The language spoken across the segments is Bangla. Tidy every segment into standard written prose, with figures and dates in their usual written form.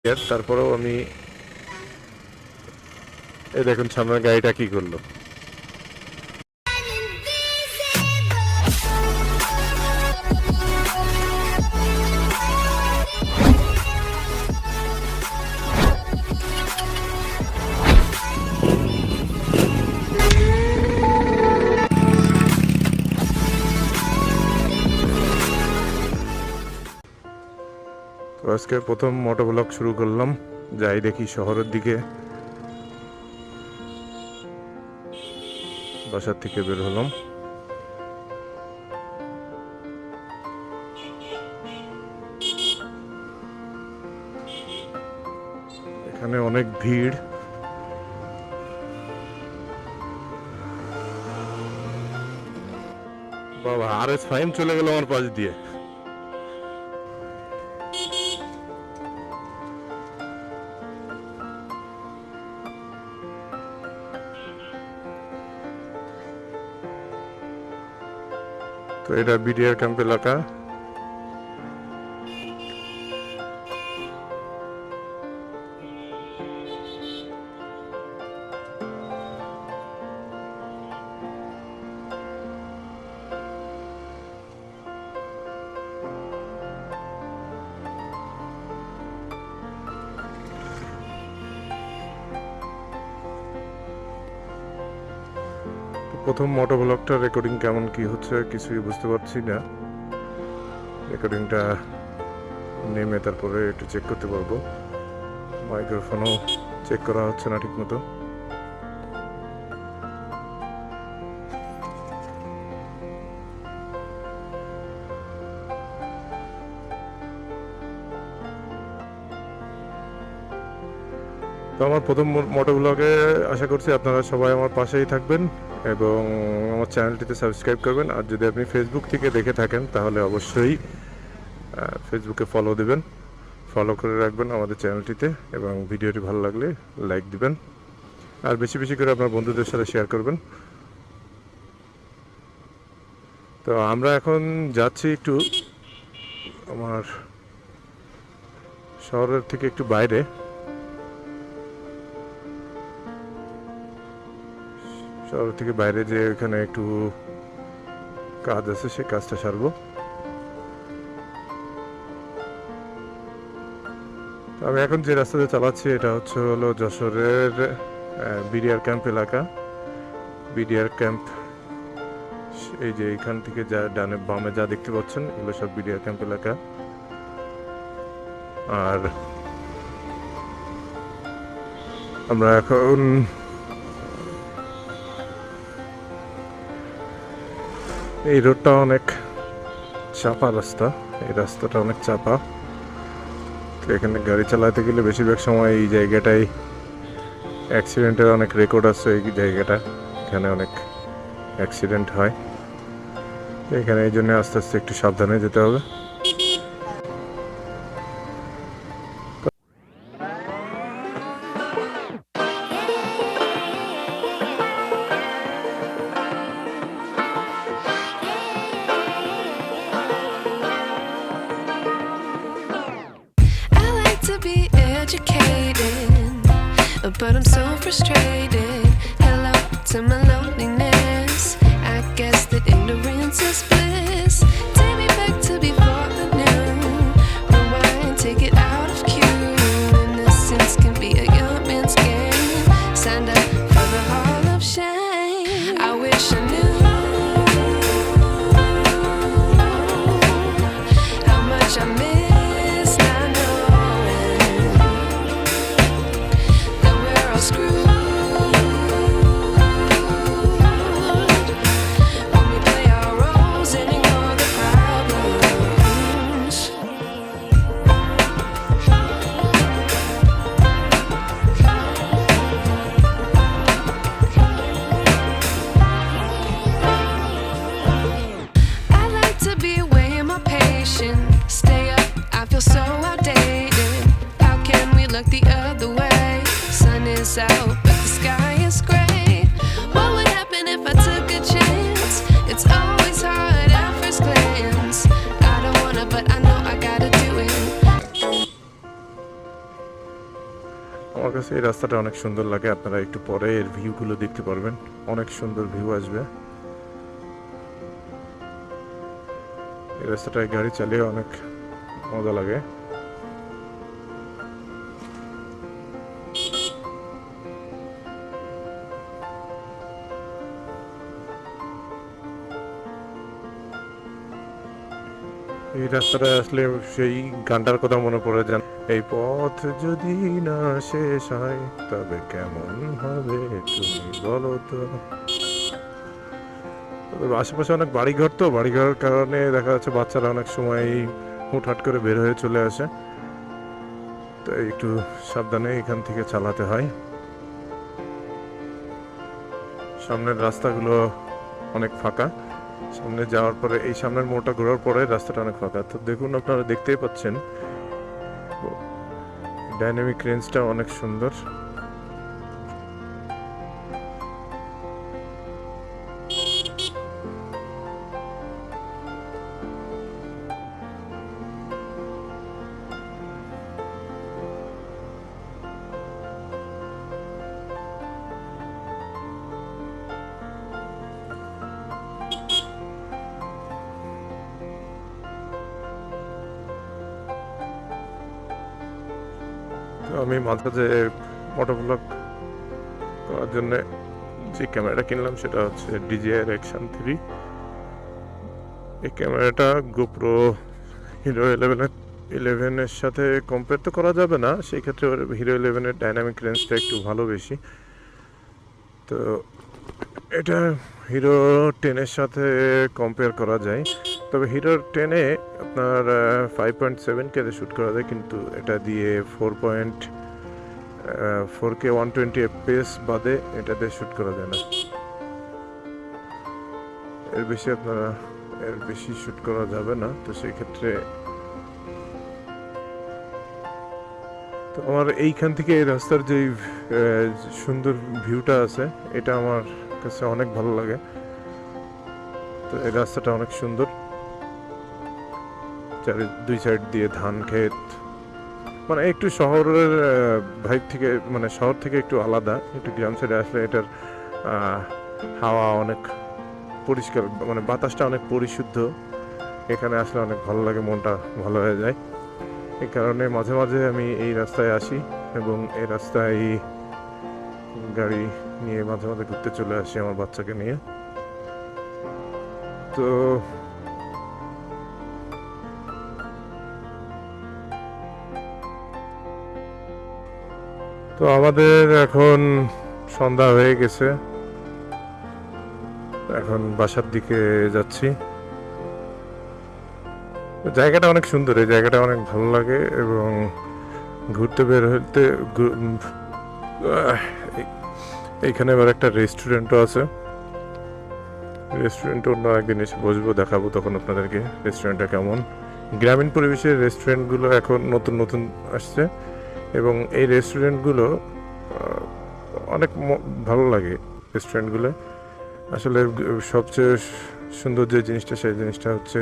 তারপরেও আমি এই দেখুন সামনের গাড়িটা কি করলো। তো আজকে প্রথম মোটো ব্লগ শুরু করলাম, যাই দেখি শহরের দিকে। বাসার থেকে বের হলাম, এখানে অনেক ভিড়। বাবা আরএস ফাহিম চলে গেল আমার পাশ দিয়ে। তো এটা বিডিআর ক্যাম্প এলাকা। প্রথম মোটো ব্লগটা রেকর্ডিং কেমন কি হচ্ছে কিছুই বুঝতে পারছি না। রেকর্ডিংটা নেমে তারপরে একটু চেক করতে পারবো। মাইক্রোফোনও চেক করা হচ্ছে না ঠিক মতো। তো আমার প্রথম মোটো ব্লগে আশা করছি আপনারা সবাই আমার পাশেই থাকবেন এবং আমার চ্যানেলটিতে সাবস্ক্রাইব করবেন। আর যদি আপনি ফেসবুক থেকে দেখে থাকেন তাহলে অবশ্যই ফেসবুকে ফলো দিবেন, ফলো করে রাখবেন আমাদের চ্যানেলটিতে এবং ভিডিওটি ভালো লাগলে লাইক দিবেন আর বেশি বেশি করে আপনার বন্ধুদের সাথে শেয়ার করবেন। তো আমরা এখন যাচ্ছি একটু আমার শহরের থেকে একটু বাইরে। শহর থেকে বাইরে যে এখানে একটু কাজ আছে, সেই কাজটা সারবো। আমি এখন যে রাস্তাতে চালাচ্ছি এটা হলো যশোরের বিডিআর ক্যাম্প এলাকা। বিডিআর ক্যাম্প এই যে এখান থেকে যা ডানে বামে যা দেখতে পাচ্ছেন এগুলো সব বিডিআর ক্যাম্প এলাকা। আর আমরা এখন এই রোডটা অনেক চাপা রাস্তা, এই রাস্তাটা অনেক চাপা। তো এখানে গাড়ি চালাতে গেলে বেশিরভাগ সময় এই জায়গাটায় অ্যাক্সিডেন্টের অনেক রেকর্ড আছে। এই জায়গাটা এখানে অনেক অ্যাক্সিডেন্ট হয়, এখানে এই জন্য আস্তে আস্তে একটু সাবধানে যেতে হবে। But I'm so frustrated. Hello to my loneliness. I guess that ignorance is bliss. Take me back to before I knew. Rewind, take it out of cue. Innocence can be a young man's game. Signed up for the hall of shame. I wish I knew how much I miss. The other way, sun is out but the sky is gray. What would happen if I took a chance? It's always hard at first glance. I don't wanna but I know I gotta do it. আমার কাছে এই রাস্তাটা অনেক সুন্দর লাগে। আপনারা একটু পরে এর ভিউগুলো দেখতে পারবেন, অনেক সুন্দর ভিউ আসবে। এই রাস্তাটায় গাড়ি চালিয়ে অনেক মজা লাগে। এই রাস্তাটা আসলে সেই গানটার কথা মনে পড়ে যান, এই পথ যদি না শেষ হয় তবে কেমন হবে তুমি বলো তো। আশেপাশে অনেক বাড়িঘর, তো বাড়িঘরের কারণে দেখা যাচ্ছে বাচ্চারা অনেক সময় হুটহাট করে বের হয়ে চলে আসে, তো একটু সাবধানে এখান থেকে চালাতে হয়। সামনের রাস্তাগুলো অনেক ফাঁকা, সামনে যাওয়ার পরে এই সামনের মোড়টা ঘোরার পরে রাস্তাটা অনেক ফাঁকা। তো দেখুন, আপনারা দেখতেই পাচ্ছেন ডাইনামিক রেঞ্জটা অনেক সুন্দর। তো আমি মাঝে মাঝে মোটোব্লগ করার জন্য যে ক্যামেরাটা কিনলাম সেটা হচ্ছে DJI অ্যাকশন 3। এই ক্যামেরাটা গোপ্রো হিরো 11-এর সাথে কম্পেয়ার তো করা যাবে না, সেই ক্ষেত্রে হিরো 11-এর ডাইনামিক রেঞ্জটা একটু ভালো বেশি। তো এটা হিরো 10-এর সাথে কম্পেয়ার করা যায়, তবে হিরো 10-এ আপনার 5.7K শ্যুট করা যায়, কিন্তু এটা দিয়ে 4K 120 FPS বাদে এটাতে শ্যুট করা যায় না। এর বেশি শ্যুট করা যাবে না। তো সেই ক্ষেত্রে তো আমার এইখান থেকে এই রাস্তার যে সুন্দর ভিউটা আছে, এটা আমার কাছে অনেক ভালো লাগে। তো এই রাস্তাটা অনেক সুন্দর, দুই সাইড দিয়ে ধান ক্ষেত, মানে একটু শহরের ভাইব থেকে, মানে শহর থেকে একটু আলাদা। একটু গ্রাম সাইডে আসলে এটার হাওয়া অনেক পরিষ্কার, মানে বাতাসটা অনেক পরিশুদ্ধ। এখানে আসলে অনেক ভালো লাগে, মনটা ভালো হয়ে যায়। এই কারণে মাঝে মাঝে আমি এই রাস্তায় আসি এবং এই রাস্তায় গাড়ি নিয়ে মাঝে মাঝে ঘুরতে চলে আসি আমার বাচ্চাকে নিয়ে। তো তো আমাদের এখন সন্ধ্যা হয়ে গেছে, এখন বাসার দিকে যাচ্ছি। জায়গাটা অনেক সুন্দর, এই জায়গাটা অনেক ভালো লাগে এবং ঘুরতে বের হতে এইখানে আবার একটা রেস্টুরেন্টও আছে। রেস্টুরেন্টে অন্য একদিন এসে বসবো, দেখাবো তখন আপনাদেরকে রেস্টুরেন্টটা কেমন। গ্রামীণ পরিবেশের রেস্টুরেন্টগুলো এখন নতুন নতুন আসছে এবং এই রেস্টুরেন্টগুলো অনেক ভালো লাগে। রেস্টুরেন্টগুলো আসলে সবচেয়ে সুন্দর যে জিনিসটা, সেই জিনিসটা হচ্ছে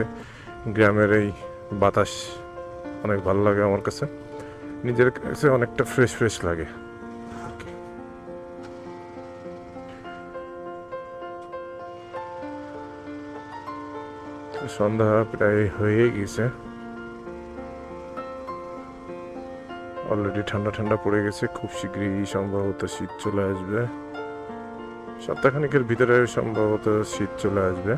গ্রামের এই বাতাস অনেক ভালো লাগে আমার কাছে, নিজের কাছে অনেকটা ফ্রেশ ফ্রেশ লাগে। সন্ধ্যা প্রায় হয়ে গেছে, অলরেডি ঠান্ডা ঠান্ডা পড়ে গেছে। খুব শীঘ্রই সম্ভবত শীত চলে আসবে, সপ্তাহখানেকের ভিতরে সম্ভবত শীত চলে আসবে।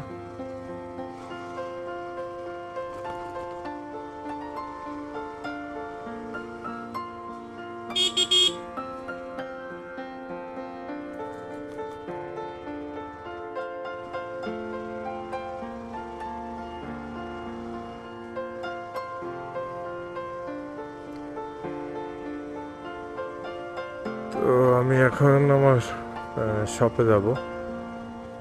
তো আমি এখন আমার শপে যাব,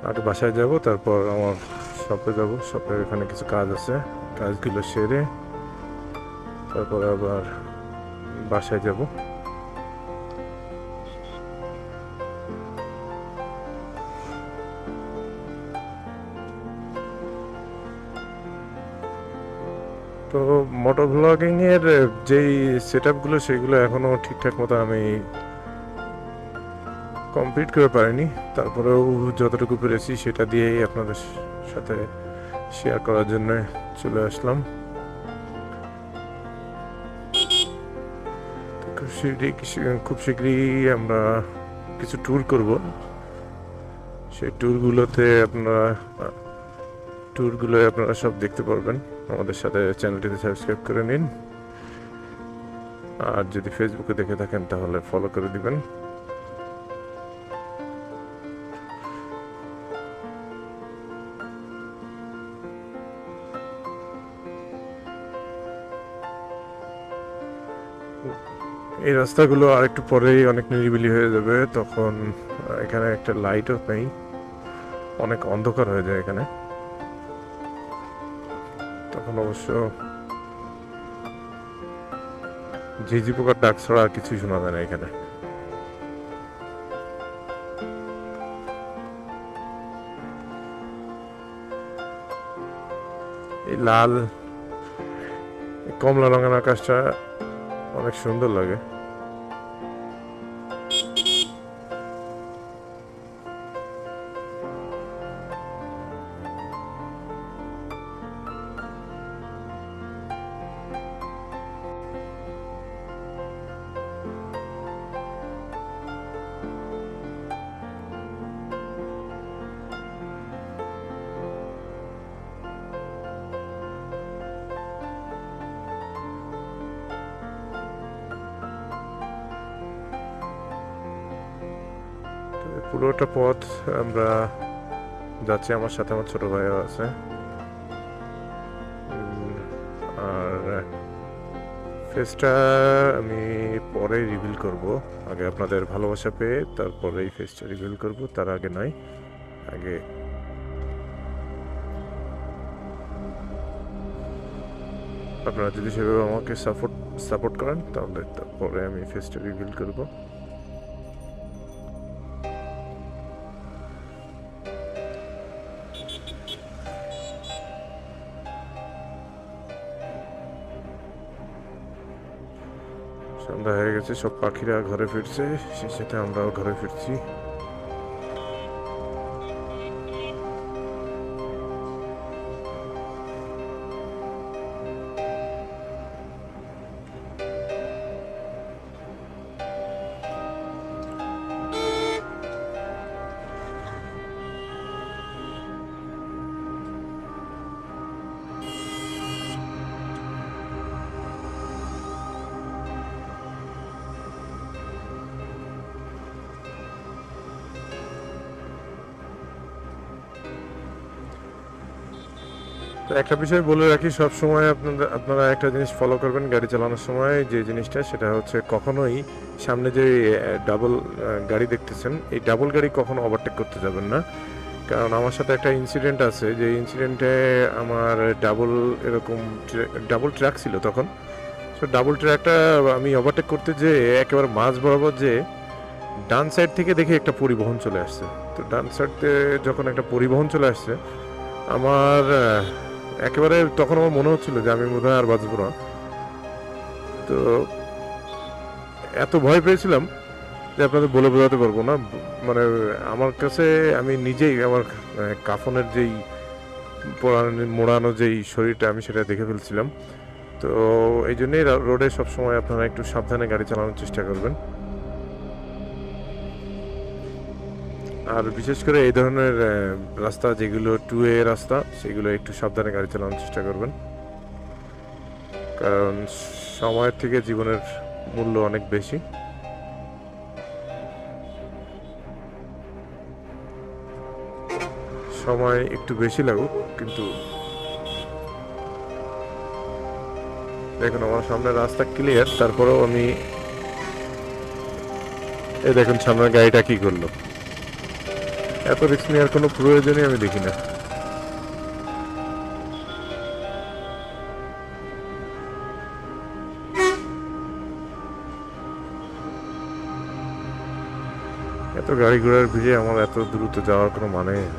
আর বাসায় যাব, তারপর আমার শপে যাব। শপে এখানে কিছু কাজ আছে, কাজগুলো সেরে তারপর আবার বাসায় যাব। তো মোটো ব্লগিং এর যেই সেটআপগুলো সেগুলো এখনো ঠিকঠাক মতো আমি কমপ্লিট করে পারিনি, তারপরেও যতটুকু পেরেছি সেটা দিয়েই আপনাদের সাথে শেয়ার করার জন্য চলে আসলাম। খুব শীঘ্রই আমরা কিছু ট্যুর করব, সেই ট্যুরগুলোয় আপনারা সব দেখতে পারবেন। আমাদের সাথে চ্যানেলটিতে সাবস্ক্রাইব করে নিন, আর যদি ফেসবুকে দেখে থাকেন তাহলে ফলো করে দিবেন। এই রাস্তাগুলো আরেকটু পরেই অনেক নিরিবিলি হয়ে যাবে, তখন এখানে একটা লাইটও নেই, অনেক অন্ধকার হয়ে যায় এখানে। তখন অবশ্য ঝিঝি পোকার ডাক ছাড়া আর কিছুই শোনা যায় না এখানে। এই লাল কমলা রঙের আকাশটা অনেক সুন্দর লাগে। পুরোটা পথ আমরা যাচ্ছি, আমার সাথে আমার ছোট ভাইও আছে। আর ফেসটা আমি পরে রিভিল করব, আগে আপনাদের ভালোবাসা পেয়ে তারপরে এই ফেসটা রিভিল করব, তার আগে নয়। আগে আপনারা যদি সেভাবে আমাকে সাপোর্ট করেন তাহলে তারপরে আমি ফেসটা রিভিল করব। সন্ধ্যা হয়ে গেছে, সব পাখিরা ঘরে ফিরছে, সেই সাথে আমরাও ঘরে ফিরছি। তো একটা বিষয় বলে রাখি, সব সময় আপনারা একটা জিনিস ফলো করবেন গাড়ি চালানোর সময়, যে জিনিসটা সেটা হচ্ছে কখনোই সামনে যে ডাবল গাড়ি দেখতেছেন এই ডাবল গাড়ি কখনো ওভারটেক করতে যাবেন না। কারণ আমার সাথে একটা ইনসিডেন্ট আছে, যে ইনসিডেন্টে আমার ডাবল ট্রাক ছিল তখন। তো ডাবল ট্রাকটা আমি ওভারটেক করতে যে একেবারে মাঝ বরাবর যে ডান সাইড থেকে দেখি একটা পরিবহন চলে আসছে। তো ডান সাইডে যখন একটা পরিবহন চলে আসছে, আমার একেবারে তখন আমার মনে হচ্ছিল যে আমি বোধহয় আর বাঁচবো না। তো এত ভয় পেয়েছিলাম যে আপনাদের বলে বোঝাতে পারবো না। মানে আমার কাছে আমি নিজেই আমার কাফনের যেই মোড়ানো যেই শরীরটা আমি সেটা দেখে ফেলছিলাম। তো এই জন্যই রোডে সবসময় আপনারা একটু সাবধানে গাড়ি চালানোর চেষ্টা করবেন, আর বিশেষ করে এই ধরনের রাস্তা যেগুলো 2A রাস্তা সেগুলো একটু সাবধানে গাড়ি চালানোর চেষ্টা করবেন, কারণ সময়ের থেকে জীবনের মূল্য অনেক বেশি। সময় একটু বেশি লাগুক, কিন্তু দেখুন আমার সামনে রাস্তা ক্লিয়ার, তারপরেও আমি এই দেখুন সামনের গাড়িটা কি করলো। এত রিস্ক নেওয়ার কোনো প্রয়োজনই আমি দেখি না। এত গাড়ি ঘোড়ার ভিড়ে আমার এত দ্রুত যাওয়ার কোনো মানে নেই।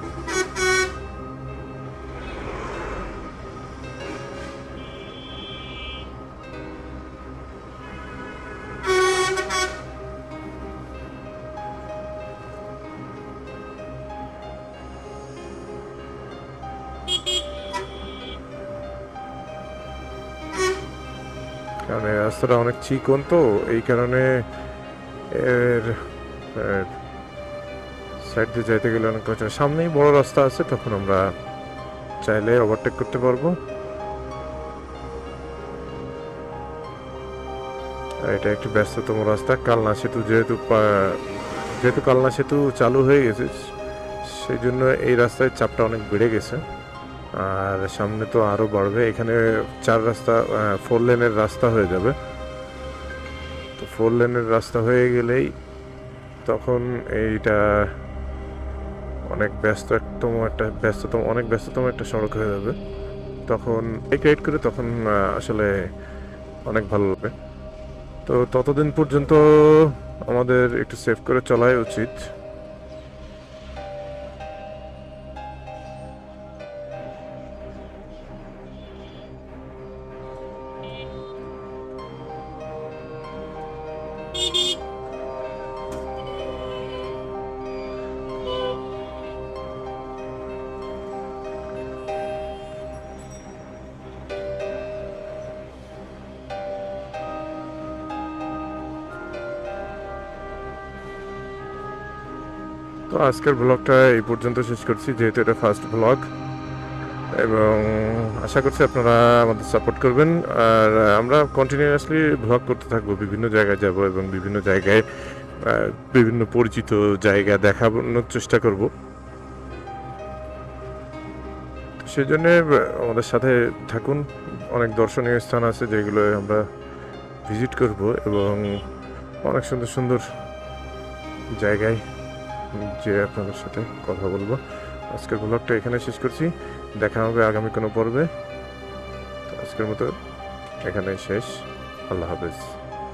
কারণ এই রাস্তাটা অনেক চিকন, তো এই কারণে এর সাইড দিয়ে যাইতে গেলে অনেক কষ্ট। সামনেই বড় রাস্তা আছে, তখন আমরা চাইলে ওভারটেক করতে পারবো। এটা একটি ব্যস্ততম রাস্তা। কালনা সেতু যেহেতু কালনা সেতু চালু হয়ে গেছে, সেই জন্য এই রাস্তায় চাপটা অনেক বেড়ে গেছে, আর সামনে তো আরও বাড়বে। এখানে 4 লেনের রাস্তা হয়ে যাবে। তো 4 লেনের রাস্তা হয়ে গেলেই তখন এইটা অনেক অনেক ব্যস্ততম একটা সড়ক হয়ে যাবে। তখন বাইক রাইড করে তখন আসলে অনেক ভালো লাগবে। তো ততদিন পর্যন্ত আমাদের একটু সেভ করে চলাই উচিত। তো আজকের ব্লগটা এই পর্যন্ত শেষ করছি, যেহেতু এটা ফার্স্ট ব্লগ, এবং আশা করছি আপনারা আমাদের সাপোর্ট করবেন। আর আমরা কন্টিনিউয়াসলি ব্লগ করতে থাকবো, বিভিন্ন জায়গায় যাব এবং বিভিন্ন জায়গায় বিভিন্ন পরিচিত জায়গা দেখানোর চেষ্টা করব। সেই জন্য আমাদের সাথে থাকুন। অনেক দর্শনীয় স্থান আছে যেগুলো আমরা ভিজিট করব, এবং অনেক সুন্দর সুন্দর জায়গায় যে আপনাদের সাথে কথা বলবো। আজকের ব্লগটা এখানে শেষ করছি, দেখা হবে আগামী কোনো পর্বে। তো আজকের মতো এখানেই শেষ। আল্লাহ হাফেজ।